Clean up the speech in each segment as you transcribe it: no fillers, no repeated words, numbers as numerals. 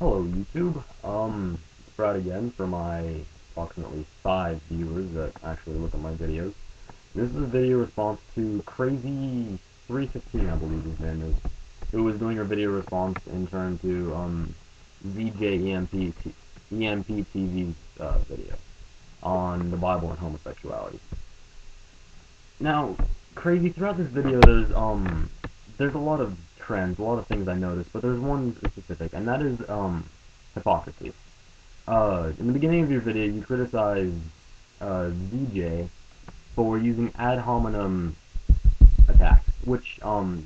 Hello YouTube. Brad again for my approximately 5 viewers that actually look at my videos. This is a video response to Crazy315, I believe his name is, who was doing a video response in turn to ZJEMPTV's video on the Bible and homosexuality. Now, Crazy, throughout this video there's a lot of trends, a lot of things I noticed, but there's one specific, and that is hypocrisy. In the beginning of your video, you criticized ZJ for using ad hominem attacks, which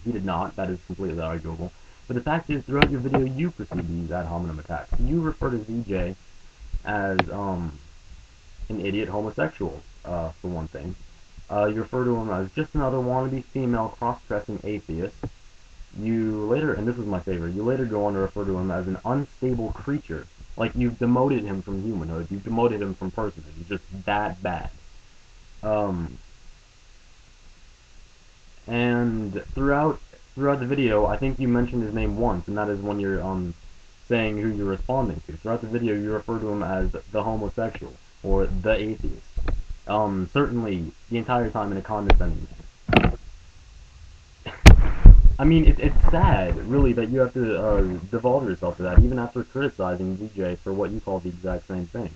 he did not. That is completely arguable. But the fact is, throughout your video, you proceed to use ad hominem attacks. You refer to ZJ as an idiot homosexual, for one thing. You refer to him as just another wannabe female cross-dressing atheist. You later, and this is my favorite, you later go on to refer to him as an unstable creature. Like, you've demoted him from humanhood, you've demoted him from personhood. He's just that bad. And throughout the video, I think you mentioned his name once, and that is when you're saying who you're responding to. Throughout the video, you refer to him as the homosexual, or the atheist. Certainly, the entire time in a condescending manner. I mean, it's sad, really, that you have to devolve yourself to that, even after criticizing DJ for what you call the exact same thing.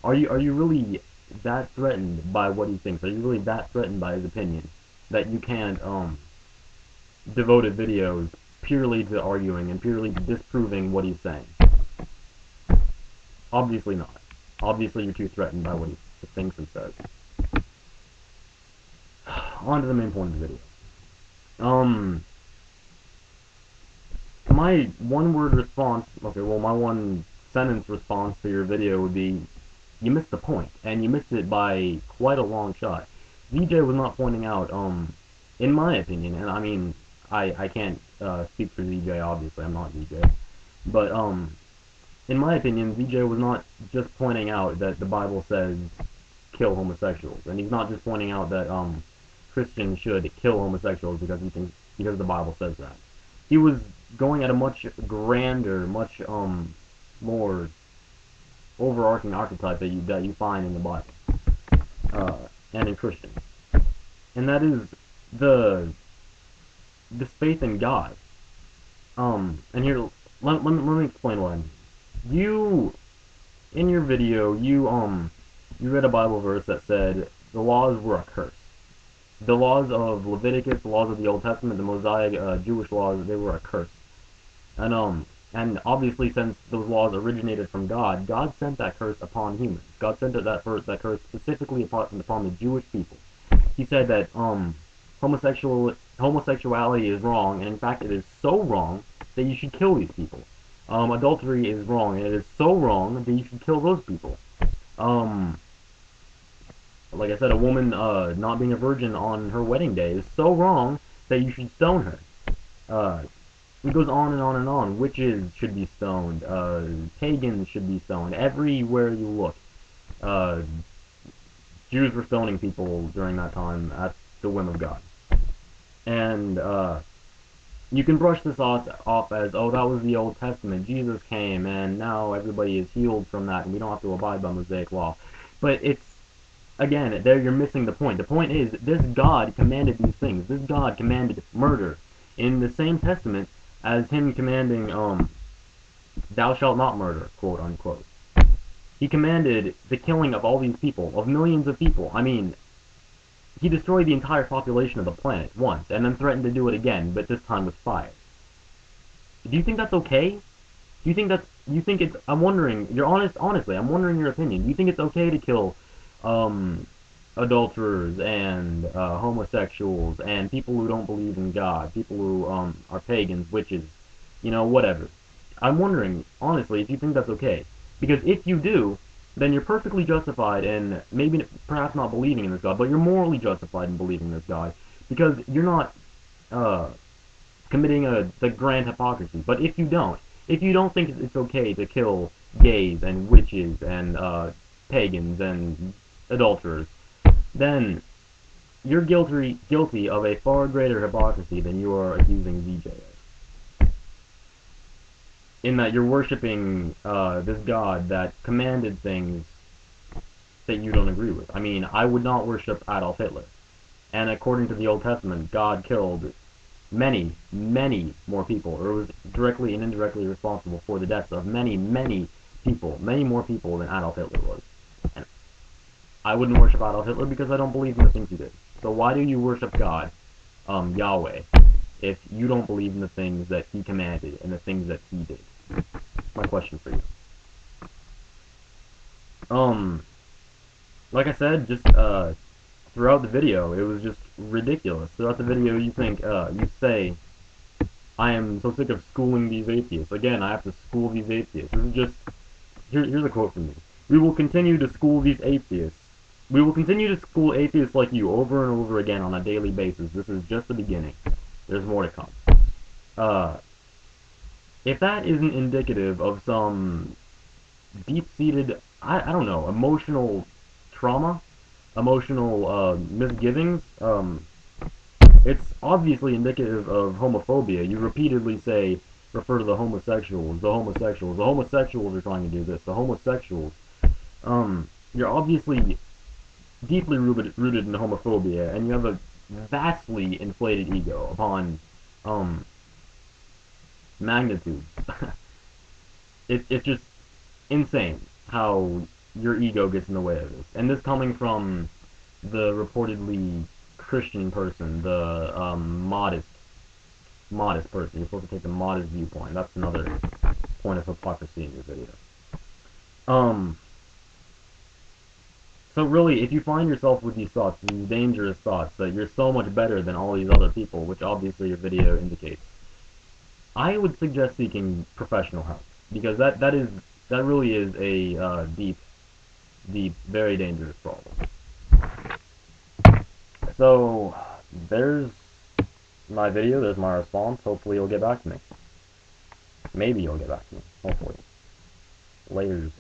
Are you really that threatened by what he thinks? Are you really that threatened by his opinion that you can't devote videos purely to arguing and purely to disproving what he's saying? Obviously not. Obviously, you're too threatened by what he thinks and says. On to the main point of the video. My one-word response, my one-sentence response to your video would be, you missed the point, and you missed it by quite a long shot. VJ was not pointing out, in my opinion, and I mean, I can't speak for ZJ, obviously, I'm not VJ, but, in my opinion, VJ was not just pointing out that the Bible says kill homosexuals, and he's not just pointing out that, Christians should kill homosexuals because the Bible says that. He was going at a much grander, much more overarching archetype that you find in the Bible and in Christians, and that is this faith in God. And here, let me explain what I mean. You, in your video, you read a Bible verse that said the laws were a curse. The laws of Leviticus, the laws of the Old Testament, the Mosaic Jewish laws, they were a curse. And obviously, since those laws originated from God, God sent that curse upon humans. God sent that curse specifically upon the Jewish people. He said that homosexuality is wrong, and in fact, it is so wrong that you should kill these people. Adultery is wrong, and it is so wrong that you should kill those people. Like I said, a woman not being a virgin on her wedding day is so wrong that you should stone her. It goes on and on and on. Witches should be stoned. Pagans should be stoned. Everywhere you look. Jews were stoning people during that time at the whim of God. And you can brush this off as, oh, that was the Old Testament. Jesus came, and now everybody is healed from that, and we don't have to abide by Mosaic law. But it's, again, there you're missing the point. The point is, this God commanded these things. This God commanded murder in the same testament as him commanding, thou shalt not murder, quote unquote. He commanded the killing of all these people, of millions of people. I mean, he destroyed the entire population of the planet once, and then threatened to do it again, but this time with fire. Do you think that's okay? Do you think it's, I'm wondering, honestly, I'm wondering your opinion. Do you think it's okay to kill, adulterers and homosexuals and people who don't believe in God, people who are pagans, witches, whatever? I'm wondering, honestly, if you think that's okay. Because if you do, then you're perfectly justified in maybe perhaps not believing in this God, but you're morally justified in believing in this God because you're not committing the grand hypocrisy. But if you don't think it's okay to kill gays and witches and pagans and adulterers, then you're guilty of a far greater hypocrisy than you are accusing VJ of. in that you're worshiping this God that commanded things that you don't agree with. I mean, I would not worship Adolf Hitler. And according to the Old Testament, God killed many, many more people, or was directly and indirectly responsible for the deaths of many, many people, many more people than Adolf Hitler was. And I wouldn't worship Adolf Hitler because I don't believe in the things he did. So why do you worship God, Yahweh, if you don't believe in the things that he commanded and the things that he did? My question for you. Like I said, just throughout the video, it was just ridiculous. Throughout the video, you say, I am so sick of schooling these atheists. Again, I have to school these atheists. This is just, here's a quote from me. We will continue to school these atheists. We will continue to school atheists like you over and over again on a daily basis. This is just the beginning. There's more to come. If that isn't indicative of some deep-seated, I don't know, emotional trauma, emotional misgivings, it's obviously indicative of homophobia. You repeatedly refer to the homosexuals, the homosexuals, the homosexuals are trying to do this, the homosexuals. You're obviously deeply rooted in homophobia, and you have a vastly inflated ego upon magnitude. It's just insane how your ego gets in the way of this. And this coming from the reportedly Christian person, the modest person. You're supposed to take the modest viewpoint. That's another point of hypocrisy in your video. So really, if you find yourself with these thoughts, these dangerous thoughts, that you're so much better than all these other people, which obviously your video indicates, I would suggest seeking professional help, because that really is a deep, very dangerous problem. So there's my video. There's my response. Hopefully you'll get back to me. Maybe you'll get back to me. Hopefully. Laters.